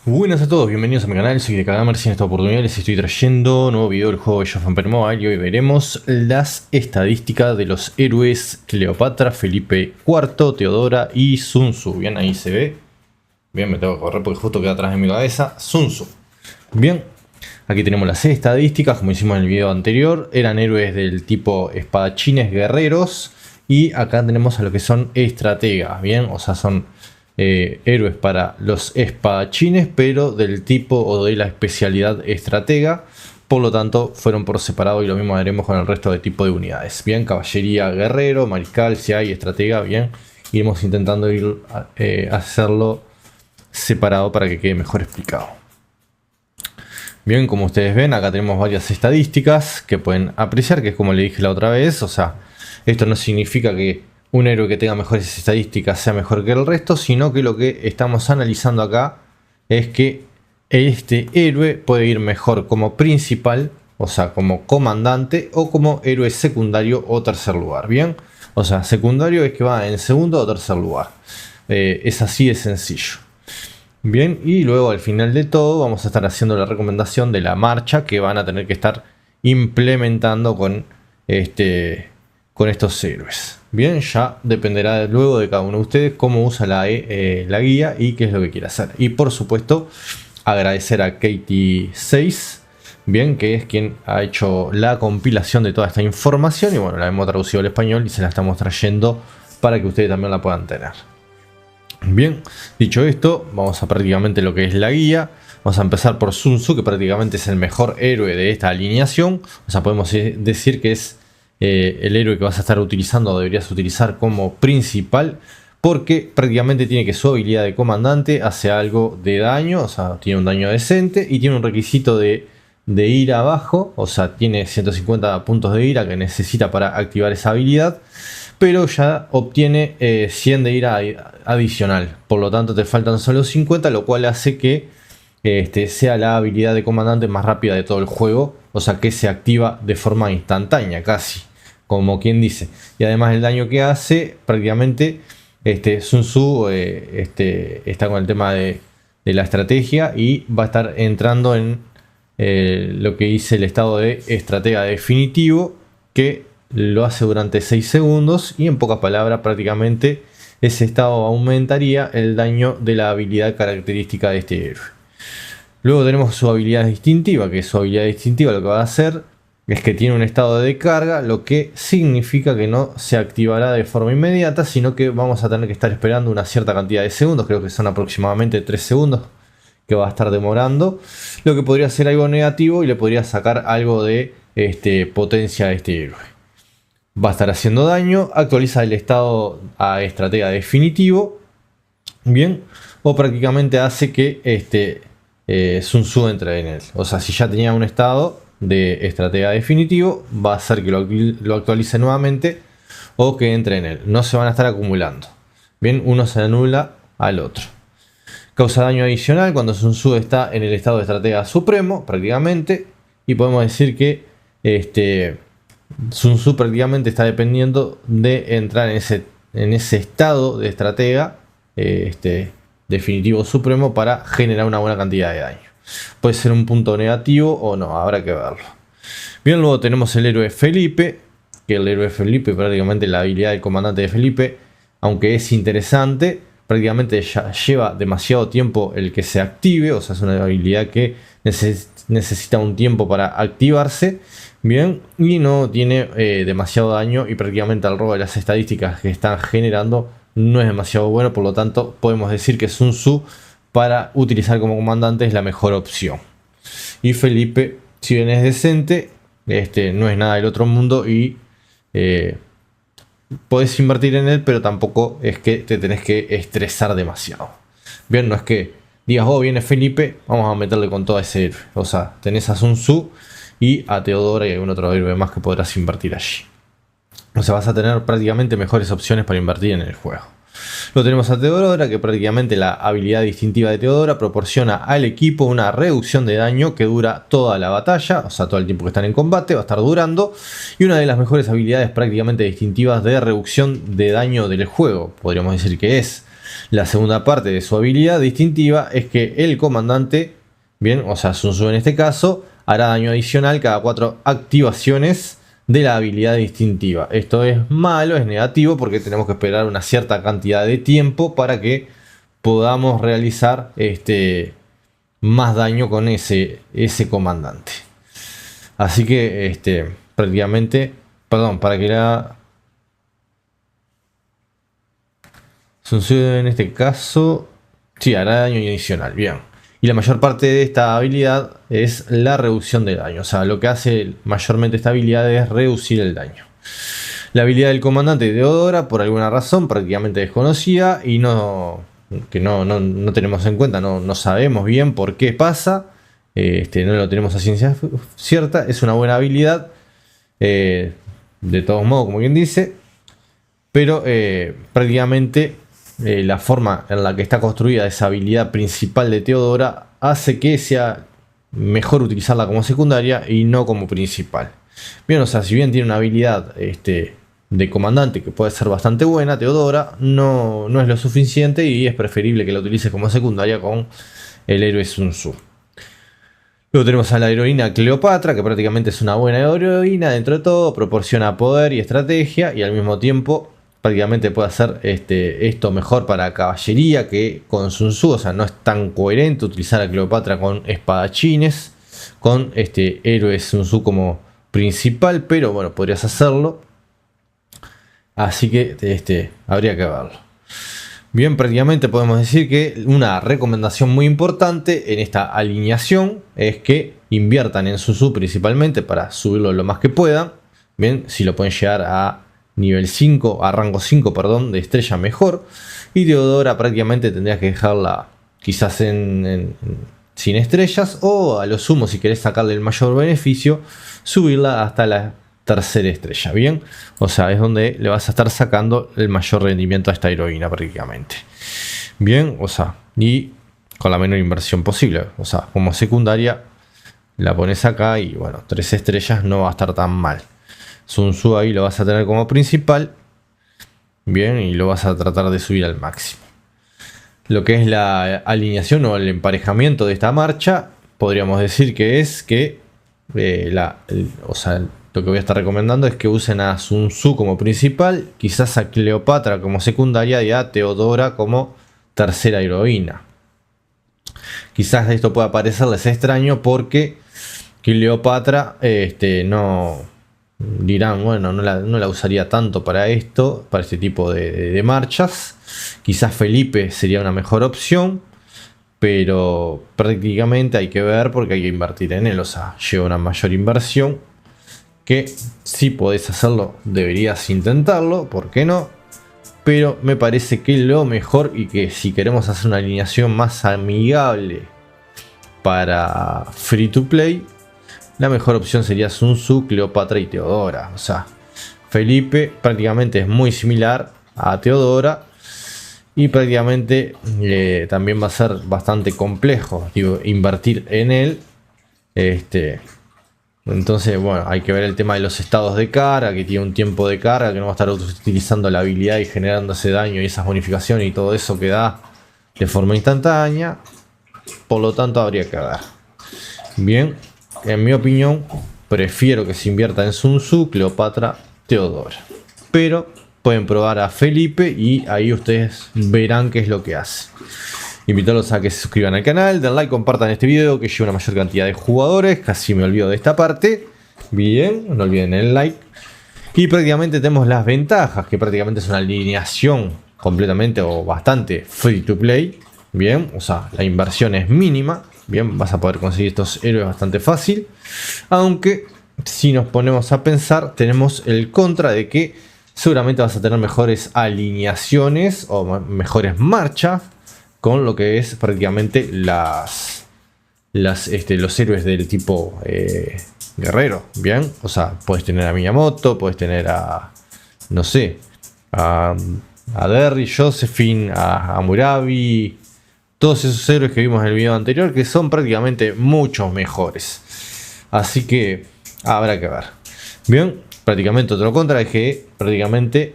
Buenas a todos, bienvenidos a mi canal, soy de Kagamerz y en esta oportunidad les estoy trayendo un nuevo video del juego Age of Empires Mobile y hoy veremos las estadísticas de los héroes Cleopatra, Felipe IV, Teodora y Sun Tzu. Bien, ahí se ve. Bien, me tengo que correr porque justo queda atrás de mi cabeza. Sun Tzu. Bien, aquí tenemos las estadísticas, como hicimos en el video anterior. Eran héroes del tipo espadachines guerreros. Y acá tenemos a lo que son estrategas, bien, o sea, son héroes para los espadachines, pero del tipo o de la especialidad estratega. Por lo tanto, fueron por separado y lo mismo haremos con el resto de tipo de unidades. Bien, caballería, guerrero, mariscal, si hay estratega, bien. Iremos intentando hacerlo separado para que quede mejor explicado. Bien, como ustedes ven, acá tenemos varias estadísticas que pueden apreciar, que es como le dije la otra vez, o sea, esto no significa que un héroe que tenga mejores estadísticas sea mejor que el resto, sino que lo que estamos analizando acá es que este héroe puede ir mejor como principal, o sea, como comandante, o como héroe secundario o tercer lugar. Bien, o sea, secundario es que va en segundo o tercer lugar. Es así de sencillo. Bien, y luego al final de todo vamos a estar haciendo la recomendación de la marcha que van a tener que estar implementando con estos héroes. Bien, ya dependerá luego de cada uno de ustedes cómo usa la guía y qué es lo que quiere hacer. Y por supuesto, agradecer a Katie6, bien, que es quien ha hecho la compilación de toda esta información. Y bueno, la hemos traducido al español y se la estamos trayendo para que ustedes también la puedan tener. Bien, dicho esto, vamos a prácticamente lo que es la guía. Vamos a empezar por Sun Tzu, que prácticamente es el mejor héroe de esta alineación. O sea, podemos decir que es el héroe que vas a estar utilizando o deberías utilizar como principal, porque prácticamente tiene que su habilidad de comandante hace algo de daño, o sea, tiene un daño decente y tiene un requisito de ira bajo, o sea, tiene 150 puntos de ira que necesita para activar esa habilidad, pero ya obtiene 100 de ira adicional, por lo tanto te faltan solo 50, lo cual hace que sea la habilidad de comandante más rápida de todo el juego, o sea que se activa de forma instantánea casi, como quien dice, y además el daño que hace prácticamente Sun Tzu está con el tema de la estrategia y va a estar entrando en lo que dice el estado de estratega definitivo, que lo hace durante 6 segundos y en pocas palabras prácticamente ese estado aumentaría el daño de la habilidad característica de este héroe. Luego tenemos su habilidad distintiva, que su habilidad distintiva lo que va a hacer es que tiene un estado de carga, lo que significa que no se activará de forma inmediata, sino que vamos a tener que estar esperando una cierta cantidad de segundos, creo que son aproximadamente 3 segundos que va a estar demorando, lo que podría ser algo negativo y le podría sacar algo de potencia a este héroe. Va a estar haciendo daño, actualiza el estado a estratega definitivo, bien, o prácticamente hace que Sun Tzu entre en él. O sea, si ya tenía un estado de estratega definitivo, va a hacer que lo actualice nuevamente o que entre en él. No se van a estar acumulando. Bien, uno se anula al otro. Causa daño adicional cuando Sun Tzu está en el estado de estratega supremo, prácticamente. Y podemos decir que Sun Tzu prácticamente está dependiendo de entrar en ese estado de estratega definitivo supremo para generar una buena cantidad de daño. Puede ser un punto negativo o no, habrá que verlo. Bien, luego tenemos el héroe Felipe, que el héroe Felipe, prácticamente la habilidad del comandante de Felipe, aunque es interesante, prácticamente ya lleva demasiado tiempo el que se active, o sea, es una habilidad que necesita un tiempo para activarse, bien, y no tiene demasiado daño y prácticamente al robo de las estadísticas que están generando no es demasiado bueno, por lo tanto podemos decir que Sun Tzu para utilizar como comandante es la mejor opción. Y Felipe, si bien es decente, no es nada del otro mundo y podés invertir en él, pero tampoco es que te tenés que estresar demasiado. Bien, no es que digas, oh, viene Felipe, vamos a meterle con todo ese héroe. O sea, tenés a Sun Tzu y a Teodora y algún otro héroe más que podrás invertir allí. O sea, vas a tener prácticamente mejores opciones para invertir en el juego. Luego tenemos a Teodora, que prácticamente la habilidad distintiva de Teodora proporciona al equipo una reducción de daño que dura toda la batalla, o sea, todo el tiempo que están en combate va a estar durando, y una de las mejores habilidades prácticamente distintivas de reducción de daño del juego, podríamos decir que es. La segunda parte de su habilidad distintiva es que el comandante, bien, o sea, Sun Tzu en este caso, hará daño adicional cada 4 activaciones de la habilidad distintiva. Esto es malo, es negativo, porque tenemos que esperar una cierta cantidad de tiempo para que podamos realizar más daño con ese comandante. Así que prácticamente, perdón, para que la Sun Tzu en este caso, sí, hará daño adicional, bien. Y la mayor parte de esta habilidad es la reducción de daño. O sea, lo que hace mayormente esta habilidad es reducir el daño. La habilidad del comandante Teodora, por alguna razón prácticamente desconocida y no tenemos en cuenta, no sabemos bien por qué pasa. No lo tenemos a ciencia cierta. Es una buena habilidad, de todos modos, como quien dice. Pero prácticamente la forma en la que está construida esa habilidad principal de Teodora hace que sea mejor utilizarla como secundaria y no como principal. Bien, o sea, si bien tiene una habilidad de comandante que puede ser bastante buena, Teodora no es lo suficiente y es preferible que la utilice como secundaria con el héroe Sun Tzu. Luego tenemos a la heroína Cleopatra, que prácticamente es una buena heroína dentro de todo, proporciona poder y estrategia y al mismo tiempo prácticamente puede hacer esto mejor para caballería que con Sun Tzu. O sea, no es tan coherente utilizar a Cleopatra con espadachines, con héroe Sun Tzu como principal, pero bueno, podrías hacerlo. Así que habría que verlo. Bien, prácticamente podemos decir que una recomendación muy importante en esta alineación es que inviertan en Sun Tzu principalmente para subirlo lo más que puedan. Bien, si lo pueden llegar a nivel 5, a rango 5, perdón, de estrella mejor. Y Teodora prácticamente tendrías que dejarla quizás sin estrellas, o a lo sumo, si querés sacarle el mayor beneficio, subirla hasta la tercera estrella. Bien, o sea, es donde le vas a estar sacando el mayor rendimiento a esta heroína prácticamente. Bien, o sea, y con la menor inversión posible. O sea, como secundaria la pones acá y bueno, 3 estrellas no va a estar tan mal. Sun Tzu ahí lo vas a tener como principal. Bien, y lo vas a tratar de subir al máximo. Lo que es la alineación o el emparejamiento de esta marcha, podríamos decir que es que o sea, lo que voy a estar recomendando es que usen a Sun Tzu como principal, quizás a Cleopatra como secundaria y a Teodora como tercera heroína. Quizás esto pueda parecerles extraño porque Cleopatra no dirán, bueno, no la usaría tanto para esto, para este tipo de marchas. Quizás Felipe sería una mejor opción, pero prácticamente hay que ver porque hay que invertir en él. O sea, lleva una mayor inversión, que si podés hacerlo deberías intentarlo, ¿por qué no? Pero me parece que lo mejor, y que si queremos hacer una alineación más amigable para free to play, la mejor opción sería Sun Tzu, Cleopatra y Teodora. O sea, Felipe prácticamente es muy similar a Teodora y prácticamente también va a ser bastante complejo, digo, invertir en él. Entonces, bueno, hay que ver el tema de los estados de carga, que tiene un tiempo de carga, que no va a estar utilizando la habilidad y generando ese daño y esas bonificaciones y todo eso que da de forma instantánea. Por lo tanto, habría que ver. Bien, en mi opinión, prefiero que se invierta en Sun Tzu, Cleopatra, Teodora. Pero pueden probar a Felipe y ahí ustedes verán qué es lo que hace. Invitarlos a que se suscriban al canal, den like, compartan este video que lleve una mayor cantidad de jugadores. Casi me olvido de esta parte. Bien, no olviden el like. Y prácticamente tenemos las ventajas, que prácticamente es una alineación completamente o bastante free to play. Bien, o sea, la inversión es mínima. Bien, vas a poder conseguir estos héroes bastante fácil. Aunque si nos ponemos a pensar, tenemos el contra de que seguramente vas a tener mejores alineaciones o mejores marchas con lo que es prácticamente los héroes del tipo guerrero. Bien, o sea, puedes tener a Miyamoto, puedes tener a, no sé, a Derry, Josephine, a Murabi, todos esos héroes que vimos en el video anterior, que son prácticamente muchos mejores. Así que habrá que ver. Bien, prácticamente otro contra es que prácticamente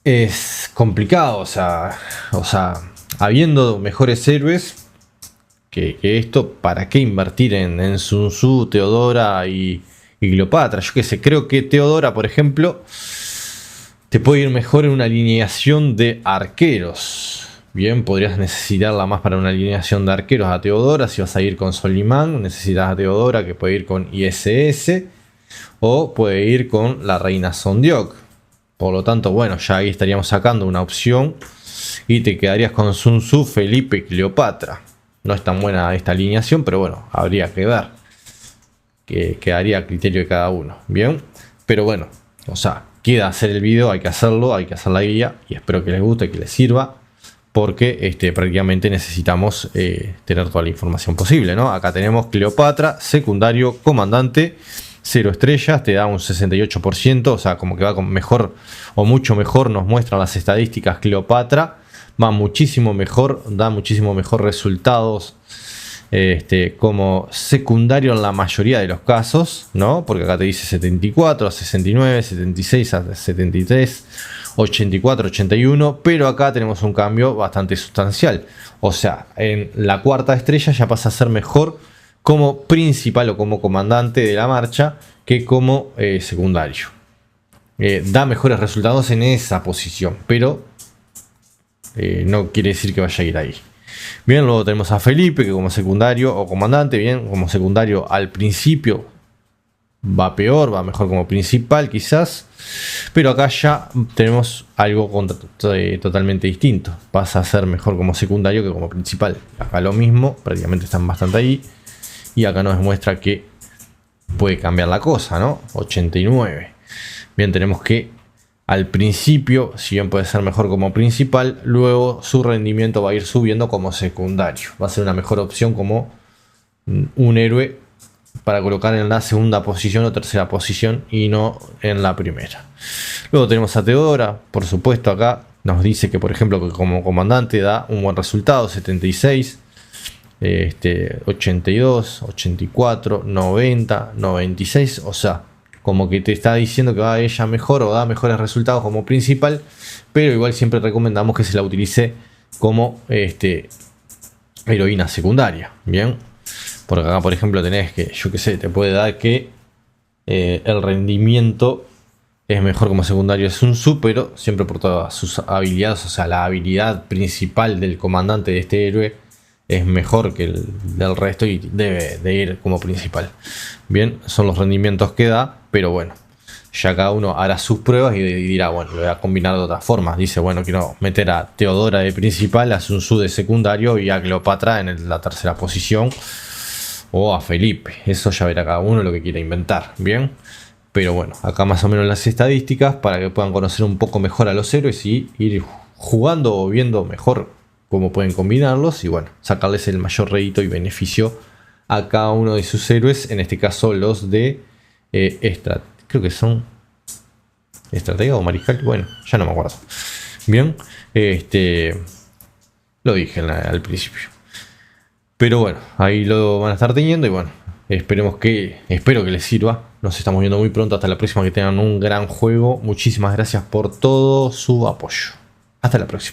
es complicado, o sea, habiendo mejores héroes que esto, ¿para qué invertir en Sun Tzu, Teodora y Cleopatra? Yo qué sé, creo que Teodora, por ejemplo, te puede ir mejor en una alineación de arqueros. Bien, podrías necesitarla más para una alineación de arqueros a Teodora. Si vas a ir con Solimán, necesitas a Teodora, que puede ir con ISS o puede ir con la reina Sondiok. Por lo tanto, bueno, ya ahí estaríamos sacando una opción y te quedarías con Sun Tzu, Felipe, Cleopatra. No es tan buena esta alineación, pero bueno, habría que ver. Que quedaría a criterio de cada uno. Bien, pero bueno, o sea, queda hacer el video, hay que hacerlo, hay que hacer la guía y espero que les guste, que les sirva. Porque prácticamente necesitamos tener toda la información posible, ¿no? Acá tenemos Cleopatra, secundario, comandante, 0 estrellas, te da un 68%, o sea, como que va con mejor o mucho mejor, nos muestran las estadísticas Cleopatra, va muchísimo mejor, da muchísimo mejor resultados como secundario en la mayoría de los casos, ¿no? Porque acá te dice 74 a 69, 76 a 73, 84, 81, pero acá tenemos un cambio bastante sustancial. O sea, en la cuarta estrella ya pasa a ser mejor como principal o como comandante de la marcha que como secundario. Da mejores resultados en esa posición, pero no quiere decir que vaya a ir ahí. Bien, luego tenemos a Felipe, que como secundario o comandante, bien, como secundario al principio va peor, va mejor como principal quizás, pero acá ya tenemos algo totalmente distinto. Pasa a ser mejor como secundario que como principal. Acá lo mismo, prácticamente están bastante ahí, y acá nos demuestra que puede cambiar la cosa, ¿no? 89. Bien, tenemos que al principio, si bien puede ser mejor como principal, luego su rendimiento va a ir subiendo como secundario. Va a ser una mejor opción como un héroe para colocar en la segunda posición o tercera posición y no en la primera. Luego tenemos a Teodora, por supuesto acá nos dice que por ejemplo que como comandante da un buen resultado, 76, 82, 84, 90, 96, o sea, como que te está diciendo que va ella mejor o da mejores resultados como principal, pero igual siempre recomendamos que se la utilice como heroína secundaria, bien, porque acá por ejemplo tenés que, yo que sé, te puede dar que el rendimiento es mejor como secundario de Sun Tzu, pero siempre por todas sus habilidades, o sea, la habilidad principal del comandante de este héroe es mejor que el del resto y debe de ir como principal. Bien, son los rendimientos que da, pero bueno, ya cada uno hará sus pruebas y dirá, bueno, lo voy a combinar de otras formas. Dice, bueno, quiero meter a Teodora de principal, a Sun Tzu de secundario y a Cleopatra en la tercera posición, o a Felipe. Eso ya verá cada uno lo que quiera inventar, bien. Pero bueno, acá más o menos las estadísticas para que puedan conocer un poco mejor a los héroes y ir jugando o viendo mejor cómo pueden combinarlos y bueno, sacarles el mayor rédito y beneficio a cada uno de sus héroes, en este caso los de creo que son estratega o mariscal, bueno, ya no me acuerdo bien, lo dije al principio, pero bueno, ahí lo van a estar teniendo y bueno, espero que les sirva. Nos estamos viendo muy pronto, hasta la próxima, que tengan un gran juego. Muchísimas gracias por todo su apoyo, hasta la próxima.